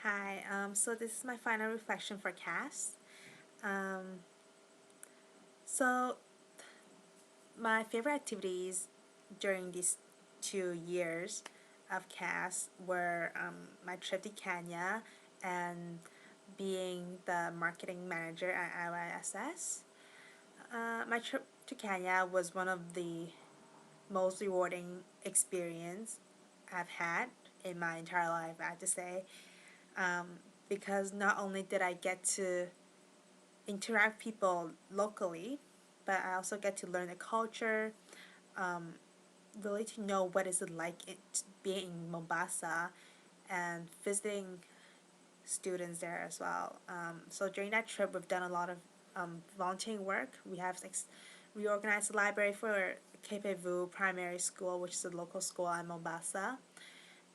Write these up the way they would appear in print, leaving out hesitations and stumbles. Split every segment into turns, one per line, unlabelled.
Hi, so this is my final reflection for CAS. Um, so my favorite activities during these 2 years of CAS were my trip to Kenya and being the marketing manager at IYSS. My trip to Kenya was one of the most rewarding experience I've had in my entire life, I have to say, um, because not only did I get to interact with people locally, but I also get to learn the culture, um, really to know what is it like being in Mombasa and visiting students there as well. So during that trip, we've done a lot of volunteering work. We have reorganized the library for Kepevu Primary School, which is a local school in Mombasa.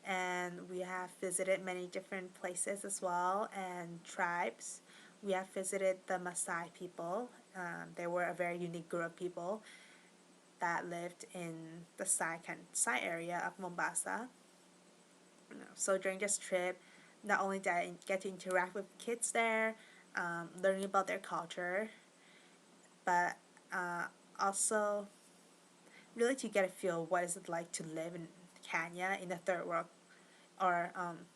And we have visited many different places as well and tribes. We have visited the Maasai people. They were a very unique group of people that lived in the Sai area of Mombasa. So during this trip, not only did I get to interact with kids there, learning about their culture, but also really to get a feel what is it like to live in Kenya in the third world or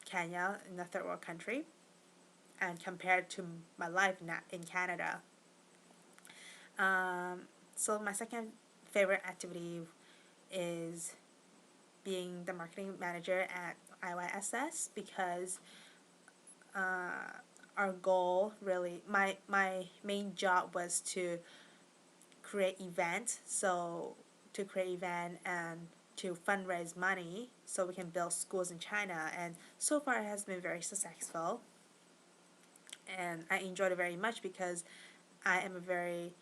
Kenya in a third world country and compared to my life in Canada. Um, so my second favorite activity is being the marketing manager at IYSS because our goal really my main job was to create events to create event and to fundraise money so we can build schools in China, and so far it has been very successful and I enjoyed it very much because I am a very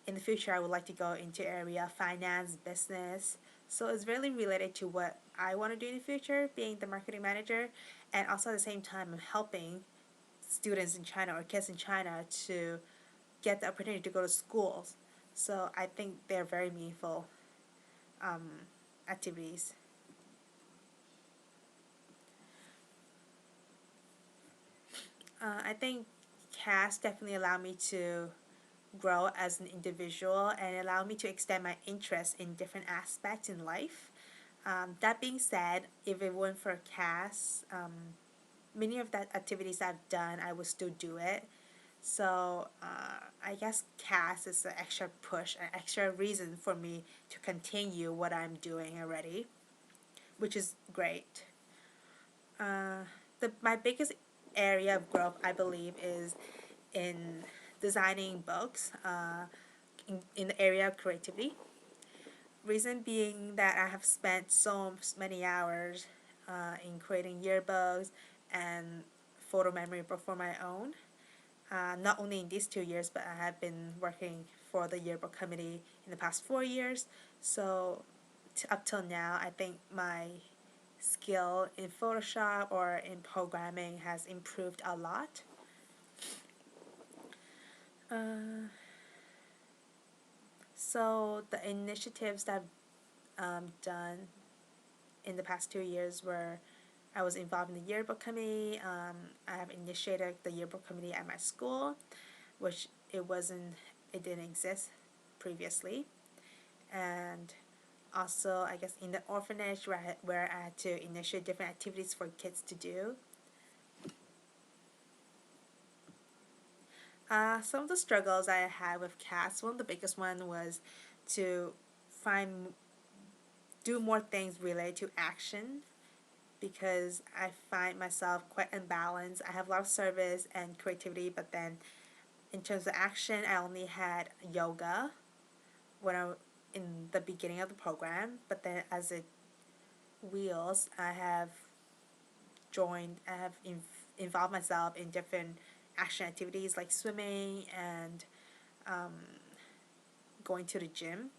in the future I would like to go into area finance business, so it's really related to what I want to do in the future, being the marketing manager, and also at the same time I'm helping students in China or kids in China to get the opportunity to go to schools. So I think they're very meaningful um, activities. I think CAS definitely allowed me to grow as an individual and allowed me to extend my interest in different aspects in life. That being said, if it weren't for CAS, many of the activities I've done, I would still do it. So I guess CAS is an extra push, an extra reason for me to continue what I'm doing already, which is great. Uh, my biggest area of growth, I believe, is in designing books in the area of creativity. Reason being that I have spent so many hours in creating yearbooks and photo memory book for my own. Not only in these 2 years, but I have been working for the yearbook committee in the past 4 years. So up till now, I think my skill in Photoshop or in programming has improved a lot. Uh, so the initiatives that I've done in the past 2 years were I was involved in the yearbook committee. I have initiated the yearbook committee at my school, which it didn't exist previously. And also, I guess, in the orphanage where I had to initiate different activities for kids to do. Some of the struggles I had with CAS, one of the biggest one was to find do more things related to action because I find myself quite unbalanced. I have a lot of service and creativity, but then in terms of action, I only had yoga when I in the beginning of the program, but then as it wheels, I have involved myself in different action activities like swimming and um, going to the gym.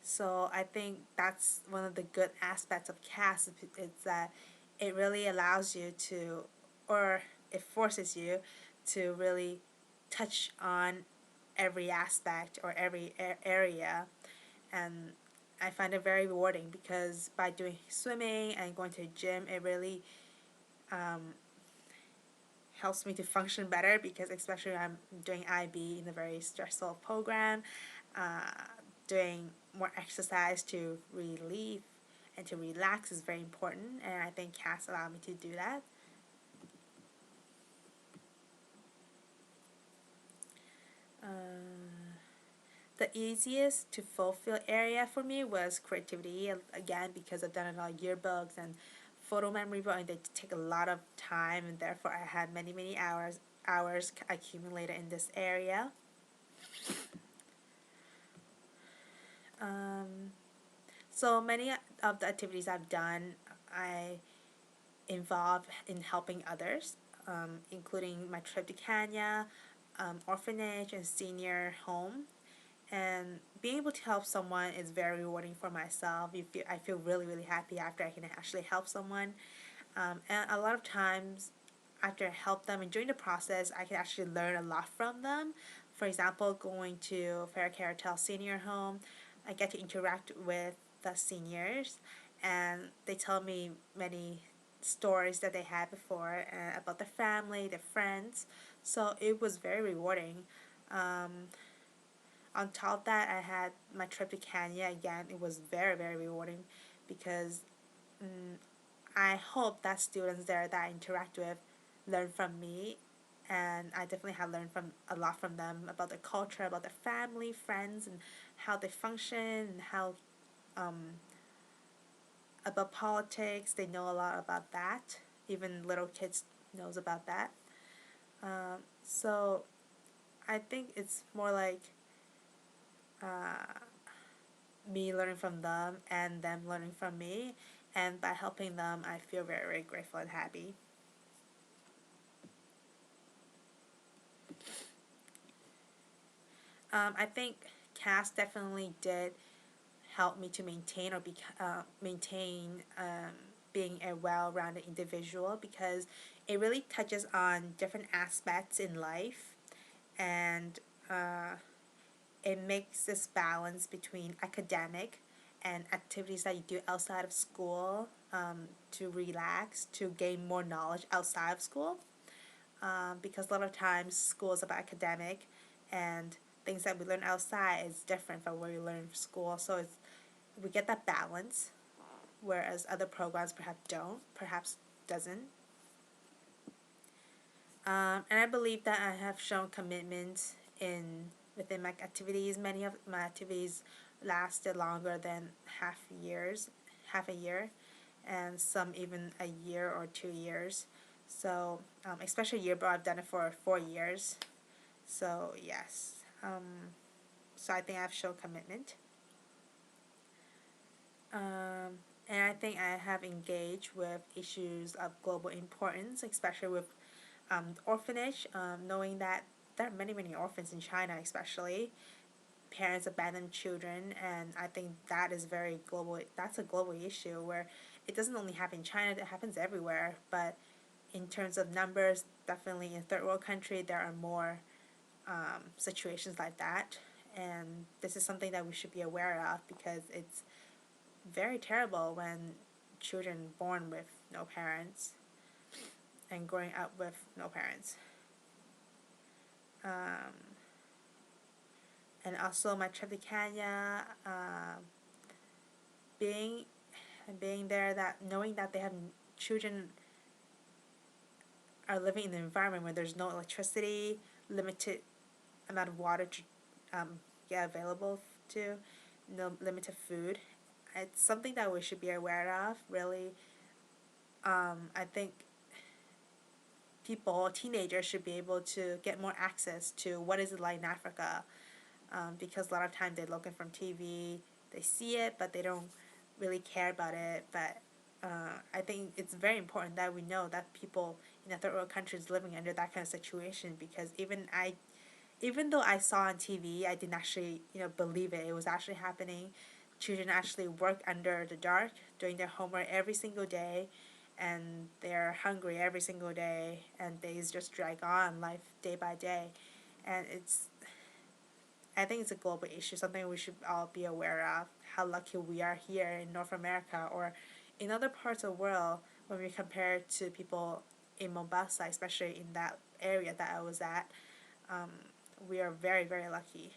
So I think that's one of the good aspects of CAS is that it really allows you to, or it forces you to really touch on every aspect or every area, and I find it very rewarding because by doing swimming and going to the gym, it really um, helps me to function better because especially when I'm doing IB in a very stressful program, uh, doing more exercise to relieve and to relax is very important, and I think CAS allow me to do that. The easiest to fulfill area for me was creativity, again because I've done a lot of yearbooks and photo memory book, and they take a lot of time, and therefore I had many hours accumulated in this area. Um, so many of the activities I've done, I involve in helping others, including my trip to Kenya, orphanage, and senior home. And being able to help someone is very rewarding for myself. I feel really happy after I can actually help someone. And a lot of times, after I help them and during the process, I can actually learn a lot from them. For example, going to Fair Caratel Senior Home, I get to interact with the seniors, and they tell me many stories that they had before about their family, their friends. So it was very rewarding. Um, on top of that, I had my trip to Kenya again. It was very rewarding because mm, I hope that students there that I interact with learn from me, and I definitely have learned from a lot from them about their culture, about their family, friends, and how they function, and how um, about politics. They know a lot about that. Even little kids knows about that. So I think it's more like uh, me learning from them and them learning from me, and by helping them, I feel very grateful and happy. I think CAS definitely did help me to maintain being a well-rounded individual because it really touches on different aspects in life, and uh, it makes this balance between academic and activities that you do outside of school, to relax, to gain more knowledge outside of school, because a lot of times school is about academic, and things that we learn outside is different from what we learn in school. So we get that balance, whereas other programs perhaps doesn't. And I believe that I have shown commitment in within my activities. Many of my activities lasted longer than half a year, and some even a year or 2 years. So, especially yearbook, I've done it for 4 years. So yes, so I think I've shown commitment. And I think I have engaged with issues of global importance, especially with orphanage, knowing that there are many orphans in China, especially parents abandon children, and I think that is very global. That's a global issue where it doesn't only happen in China; it happens everywhere. But in terms of numbers, definitely in third world country, there are more situations like that, and this is something that we should be aware of because it's very terrible when children born with no parents and growing up with no parents. Um, and also my trip to Kenya, being being there, that knowing that they have children are living in an environment where there's no electricity, limited amount of water to get available to, no limited food. It's something that we should be aware of. Really, I think teenagers should be able to get more access to what is it like in Africa, because a lot of times they're looking from TV, they see it, but they don't really care about it. But I think it's very important that we know that people in the third world countries living under that kind of situation, because even though I saw on TV, I didn't actually believe it. It was actually happening. Children actually work under the dark, doing their homework every single day, and they're hungry every single day, and days just drag on, life day by day, and I think it's a global issue, something we should all be aware of. how lucky we are here in North America or in other parts of the world when we compare to people in Mombasa, especially in that area that I was at. Um, we are very, very lucky.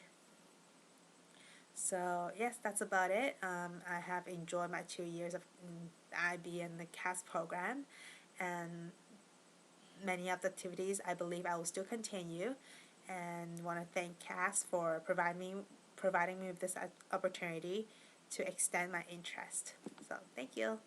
So yes, that's about it. I have enjoyed my 2 years of IB and the CAS program, and many of the activities I believe I will still continue, and want to thank CAS for providing me with this opportunity to extend my interest. So thank you.